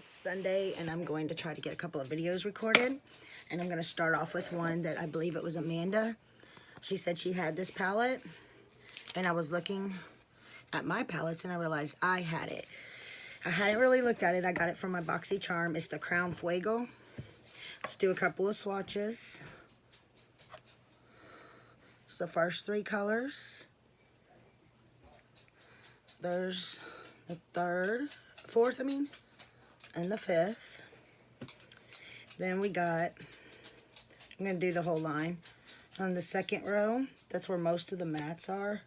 It's Sunday and I'm going to try to get a couple of videos recorded. And I'm going to start off with one that I believe it was Amanda. She said she had this palette. And I was looking at my palettes and I realized I had it. I hadn't really looked at it. I got it from my BoxyCharm. It's the Crown Fuego. Let's do a couple of swatches. It's the first three colors. There's the fourth, and the fifth. Then we got, I'm going to do the whole line. On the second row, that's where most of the mattes are.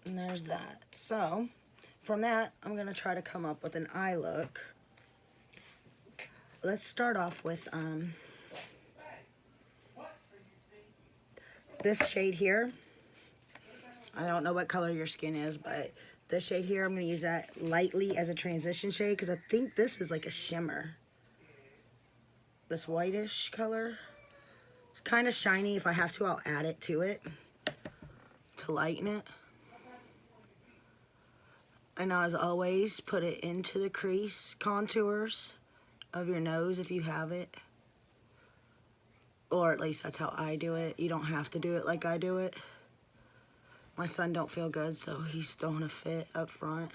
And there's that. So, from that, I'm going to try to come up with an eye look. Let's start off with this shade here. I don't know what color your skin is, but this shade here, I'm going to use that lightly as a transition shade because I think this is like a shimmer. This whitish color. It's kind of shiny. If I have to, I'll add it to it to lighten it. And as always, put it into the crease contours of your nose if you have it. Or at least that's how I do it. You don't have to do it like I do it. My son don't feel good, so he's throwing a fit up front.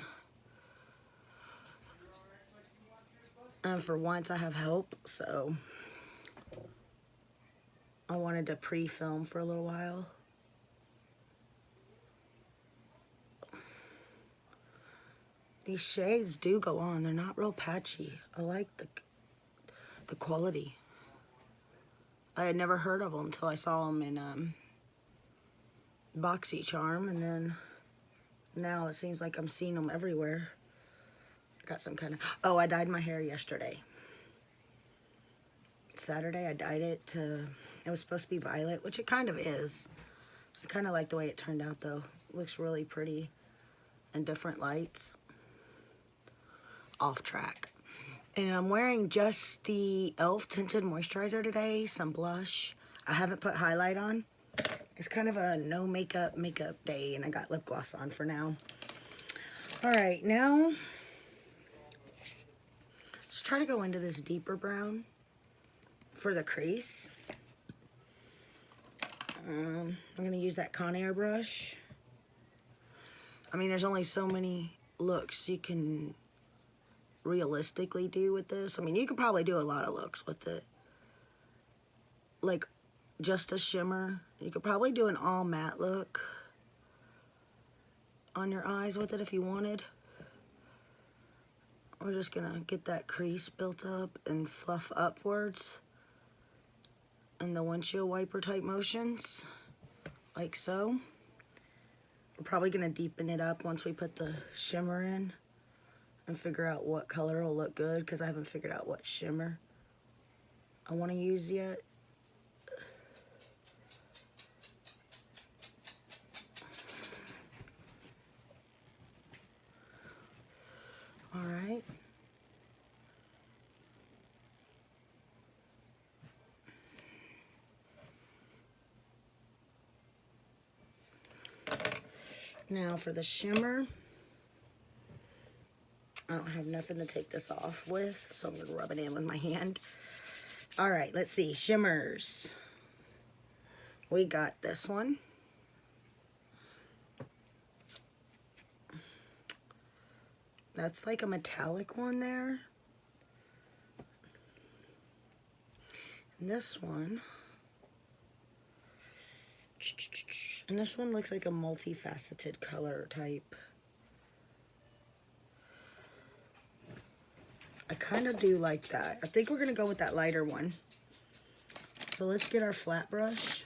And for once, I have help, so I wanted to pre-film for a little while. These shades do go on. They're not real patchy. I like the quality. I had never heard of them until I saw them in BoxyCharm, and then now it seems like I'm seeing them everywhere. Got some kind of, oh, I dyed my hair yesterday. Saturday I dyed it to, it was supposed to be violet, which it kind of is. I kind of like the way it turned out though. It looks really pretty in different lights. Off track. And I'm wearing just the e.l.f. tinted moisturizer today, some blush. I haven't put highlight on. It's kind of a no makeup day, and I got lip gloss on for now. All right, now let's try to go into this deeper brown for the crease. I'm gonna use that Conair brush. There's only so many looks you can realistically do with this. You could probably do a lot of looks with it. Like just a shimmer. You could probably do an all matte look on your eyes with it if you wanted. We're just gonna get that crease built up and fluff upwards in the windshield wiper type motions, like so. We're probably gonna deepen it up once we put the shimmer in and figure out what color will look good, because I haven't figured out what shimmer I want to use yet. All right. Now for the shimmer, I don't have nothing to take this off with, so I'm going to rub it in with my hand. All right, let's see. Shimmers. We got this one. That's like a metallic one there. And this one. And this one looks like a multifaceted color type. I kind of do like that. I think we're going to go with that lighter one. So let's get our flat brush.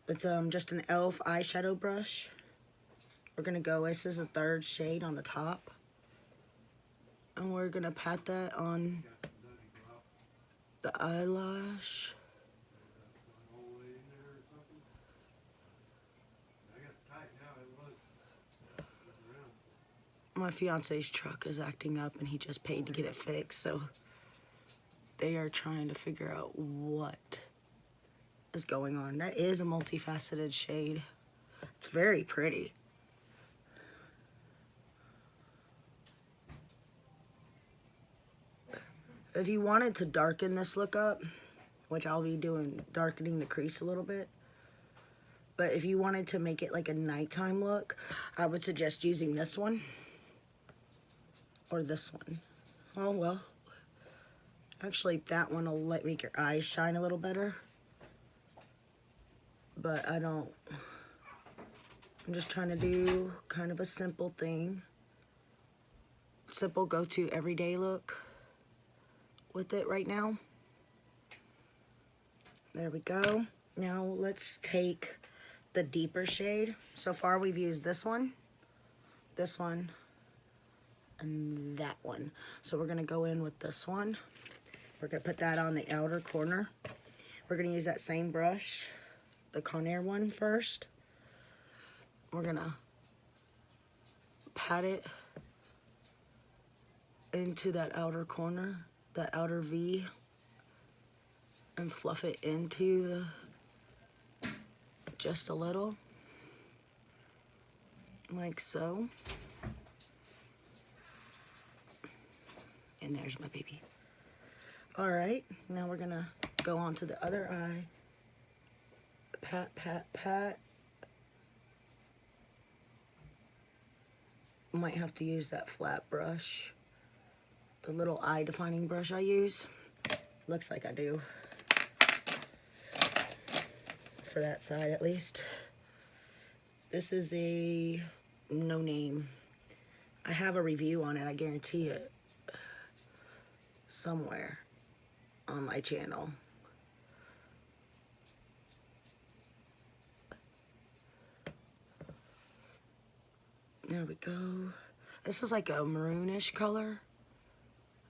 It's just an e.l.f. eyeshadow brush. We're going to go, this is the third shade on the top. And we're going to pat that on the eyelash. My fiance's truck is acting up and he just paid to get it fixed, so they are trying to figure out what is going on. That is a multifaceted shade. It's very pretty. If you wanted to darken this look up, which I'll be doing, darkening the crease a little bit. But if you wanted to make it like a nighttime look, I would suggest using this one. Or this one. Oh, well. Actually, that one will make your eyes shine a little better. But I don't. I'm just trying to do kind of a simple thing. Simple go-to everyday look with it right now. There we go. Now let's take the deeper shade. So far we've used this one, and that one. So we're gonna go in with this one. We're gonna put that on the outer corner. We're gonna use that same brush, the Conair one first. We're gonna pat it into that outer corner, that outer V, and fluff it into the, just a little, like so. And there's my baby. All right, now we're gonna go on to the other eye. Pat, pat, pat. Might have to use that flat brush, the little eye defining brush I use. Looks like I do. For that side at least. This is a no name. I have a review on it, I guarantee it. Somewhere on my channel. There we go. This is like a maroonish color,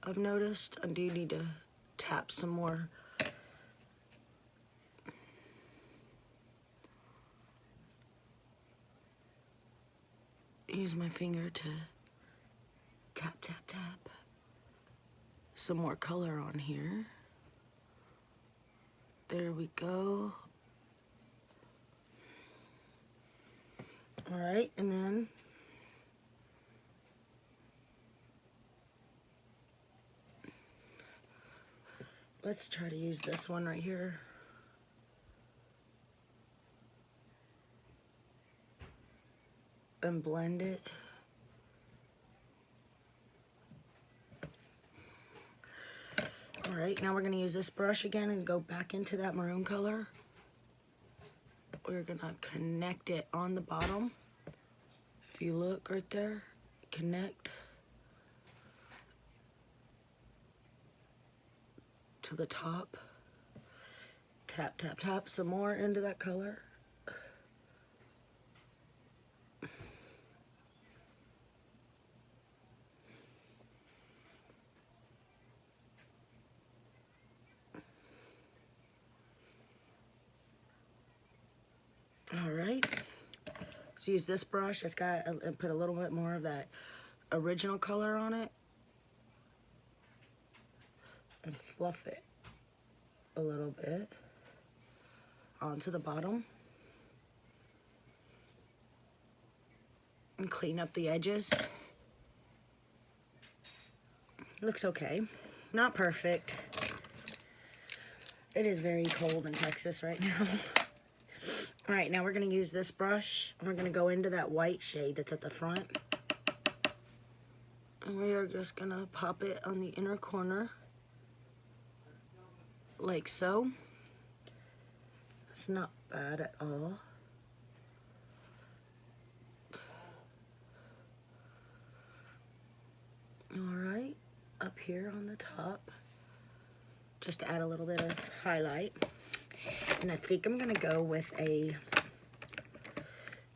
I've noticed. I do need to tap some more. Use my finger to tap, tap, tap some more color on here. There we go. All right, and then let's try to use this one right here. And blend it. All right, now we're gonna use this brush again and go back into that maroon color. We're gonna connect it on the bottom. If you look right there, connect to the top. Tap, tap, tap some more into that color. All right, let's use this brush. It's got put a little bit more of that original color on it and fluff it a little bit onto the bottom and clean up the edges. Looks okay, not perfect. It is very cold in Texas right now. All right, now we're gonna use this brush and we're gonna go into that white shade that's at the front. And we are just gonna pop it on the inner corner, like so. It's not bad at all. All right, up here on the top, just to add a little bit of highlight. And I think I'm gonna go with a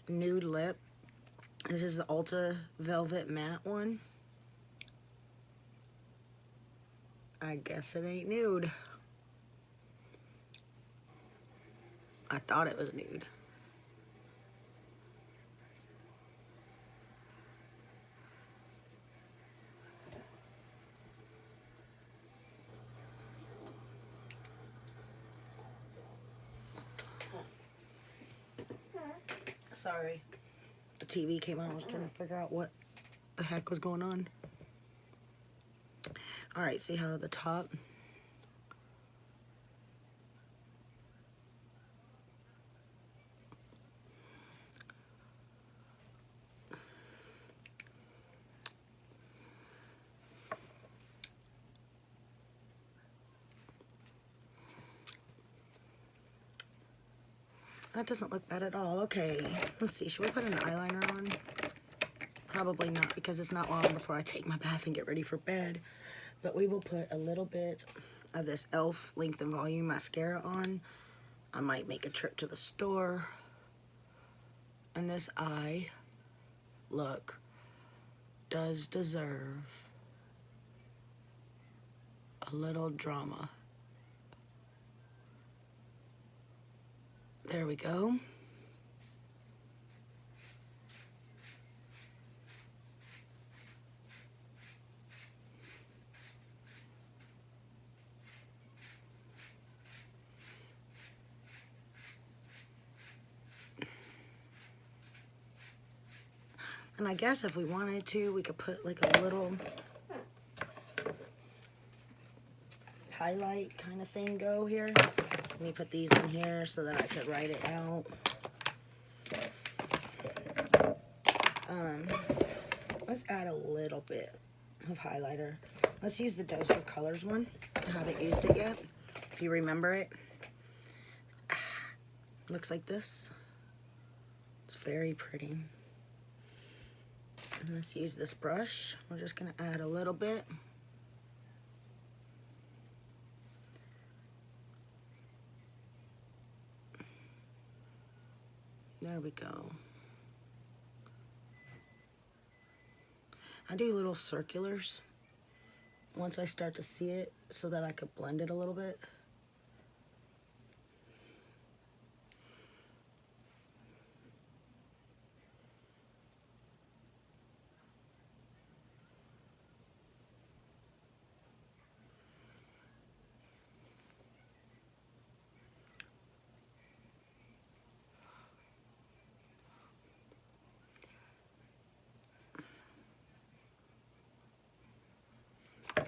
nude lip. This is the Ulta Velvet Matte one. I guess it ain't nude. I thought it was nude. Sorry, the TV came on. I was trying to figure out what the heck was going on. Alright, see how the top... That doesn't look bad at all. Okay, let's see. Should we put an eyeliner on? Probably not, because it's not long before I take my bath and get ready for bed. But we will put a little bit of this e.l.f. Length and Volume Mascara on. I might make a trip to the store. And this eye look does deserve a little drama. There we go. And I guess if we wanted to, we could put like a little highlight kind of thing go here. Let me put these in here so that I could write it out. Let's add a little bit of highlighter. Let's use the Dose of Colors one. I haven't used it yet. If you remember it, looks like this. It's very pretty. And let's use this brush. We're just gonna add a little bit. There we go. I do little circulars once I start to see it so that I could blend it a little bit.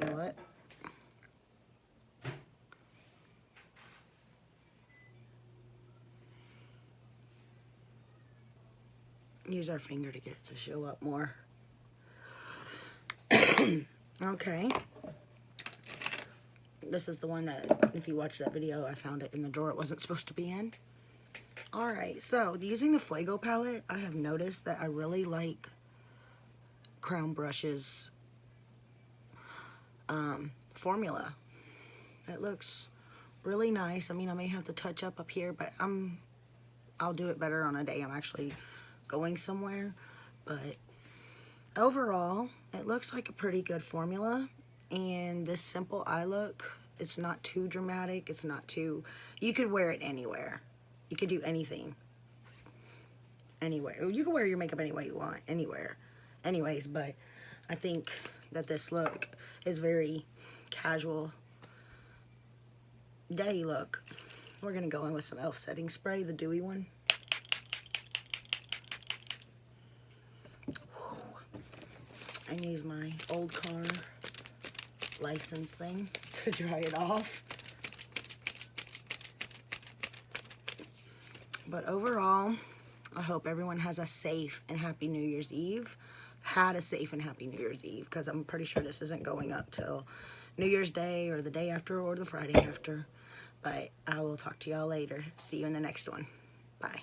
You know what? Use our finger to get it to show up more. Okay. This is the one that, if you watch that video, I found it in the drawer it wasn't supposed to be in. Alright, so using the Fuego palette, I have noticed that I really like Crown Brush's formula. It looks really nice. I mean, I may have to touch up here, but I'll do it better on a day I'm actually going somewhere. But overall, it looks like a pretty good formula. And this simple eye look, it's not too dramatic. It's not too... You could wear it anywhere. You could do anything. Anywhere. You can wear your makeup any way you want. Anywhere. Anyways, but I think that this look is very casual day look. We're going to go in with some e.l.f. setting spray, the dewy one. And use my old car license thing to dry it off. But overall, I hope everyone has a safe and happy New Year's Eve. Had a safe and happy New Year's Eve, because I'm pretty sure this isn't going up till New Year's Day or the day after or the Friday after. But I will talk to y'all later. See you in the next one. Bye.